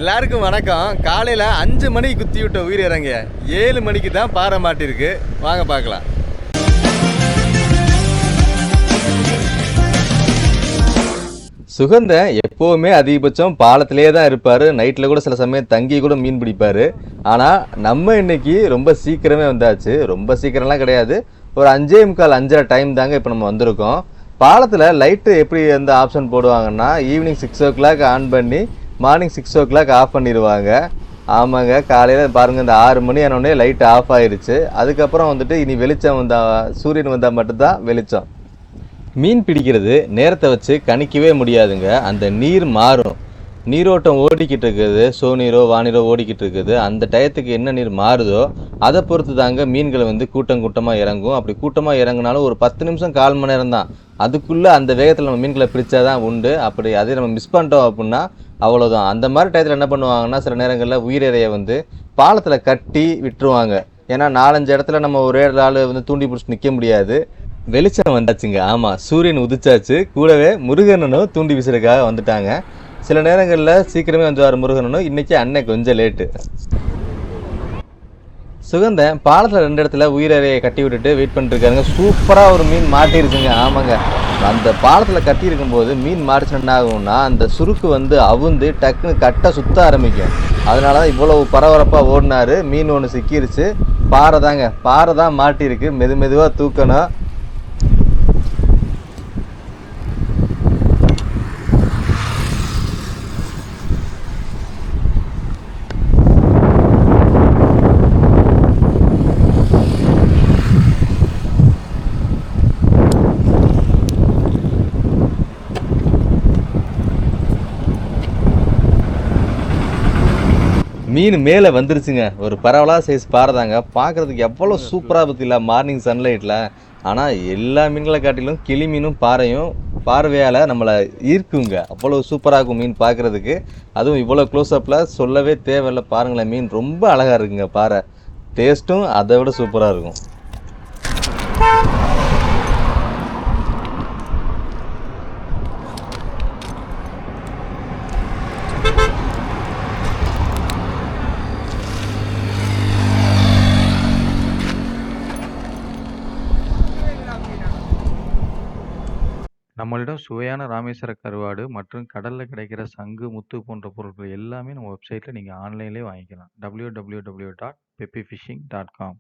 எல்லாருக்கும் வணக்கம். காலையில் 5 மணிக்கு குத்தி விட்ட உயிர் இறங்க 7 மணிக்கு தான் பாறை மாட்டிருக்கு. வாங்க பார்க்கலாம். சுகந்த எப்போவுமே அதிகபட்சம் பாலத்திலே தான் இருப்பார். நைட்டில் கூட சில சமயம் தங்கி கூட மீன் பிடிப்பார். ஆனால் நம்ம இன்னைக்கு ரொம்ப சீக்கிரமே வந்தாச்சு. ரொம்ப சீக்கிரம்லாம் கிடையாது, ஒரு 5:45 5:30 டைம் தாங்க இப்போ நம்ம வந்திருக்கோம். பாலத்தில் லைட்டு எப்படி எந்த ஆப்ஷன் போடுவாங்கன்னா, ஈவினிங் 6 o'clock ஆன் பண்ணி மார்னிங் 6 o'clock ஆஃப் பண்ணிடுவாங்க. ஆமாங்க, காலையில் பாருங்கள், இந்த 6 மணி ஆனோடனே லைட் ஆஃப் ஆயிடுச்சு. அதுக்கப்புறம் வந்துட்டு இனி வெளிச்சம் வந்தால், சூரியன் வந்தால் மட்டும்தான் வெளிச்சம். மீன் பிடிக்கிறது நேரத்தை வச்சு கணிக்கவே முடியாதுங்க. அந்த நீர் மாறும், நீரோட்டம் ஓடிக்கிட்டு இருக்குது, சோநீரோ வானீரோ ஓடிக்கிட்டு இருக்குது. அந்த டயத்துக்கு என்ன நீர் மாறுதோ அதை பொறுத்து தாங்க மீன்களை வந்து கூட்டம் கூட்டமாக இறங்கும். அப்படி கூட்டமாக இறங்கினாலும் ஒரு 10 நிமிஷம் 1/4 மணி நேரம் தான். அதுக்குள்ளே அந்த வேகத்தில் நம்ம மீன்களை பிடிச்சாதான் உண்டு. அப்படி அதே நம்ம மிஸ் பண்ணிட்டோம் அப்படின்னா அவ்வளோதான். அந்த மாதிரி டயத்தில் என்ன பண்ணுவாங்கன்னா, சில நேரங்களில் உயிரிழையை வந்து பாலத்தில் கட்டி விட்டுருவாங்க. ஏன்னா 4-5 இடத்துல நம்ம ஒரே ஆள் வந்து தூண்டி பிடிச்சி நிற்க முடியாது. வெளிச்சம் வந்தாச்சுங்க. ஆமாம், சூரியன் உதிச்சாச்சு. கூடவே முருகனனும் தூண்டி விசிறக்காக வந்துட்டாங்க. சில நேரங்களில் சீக்கிரமே வந்துவார் முருகனனும். இன்றைக்கி அண்ணன் கொஞ்சம் லேட்டு. சுகந்தன் பாலத்தில் 2 இடத்துல உயிரிழையை கட்டி விட்டுட்டு வெயிட் பண்ணிட்டுருக்காருங்க. சூப்பராக ஒரு மீன் மாட்டிருச்சுங்க. ஆமாங்க, அந்த பாலத்தில் கட்டி இருக்கும்போது மீன் மாட்டிச்சுன்னா என்ன ஆகும்னா, அந்த சுருக்கு வந்து அவுந்து டக்குன்னு கட்டை சுத்த ஆரம்பிக்கும். அதனால தான் இவ்வளவு பரபரப்பாக ஓடினார். மீன் ஒன்று சிக்கிருச்சு. பாறை தாங்க, பாறை தான் மாட்டிருக்கு. மெதுவாக தூக்கணும். மீன் மேலே வந்துருச்சுங்க. ஒரு பரவலாக சைஸ் பாறை தாங்க. பார்க்குறதுக்கு எவ்வளோ சூப்பராக பற்றில மார்னிங் சன்லைட்டில். ஆனால் எல்லா மீன்களை காட்டிலும் கிளி மீனும் பாறையும் பார்வையால் நம்மளை ஈர்க்குங்க. அவ்வளோ சூப்பராக இருக்கும் மீன் பார்க்குறதுக்கு. அதுவும் இவ்வளோ க்ளோஸ்அப்பில் சொல்லவே தேவையில்லை. பாருங்களேன், மீன் ரொம்ப அழகாக இருக்குங்க. பாறை டேஸ்ட்டும் அதை விட சூப்பராக இருக்கும். நம்மளிடம் சுவையான ராமேஸ்வர கருவாடு மற்றும் கடலில் கிடைக்கிற சங்கு, முத்து போன்ற பொருட்கள் எல்லாமே நம்ம வெப்சைட்டில் நீங்கள் ஆன்லைன்லேயே வாங்கிக்கலாம். www.peppyfishing.com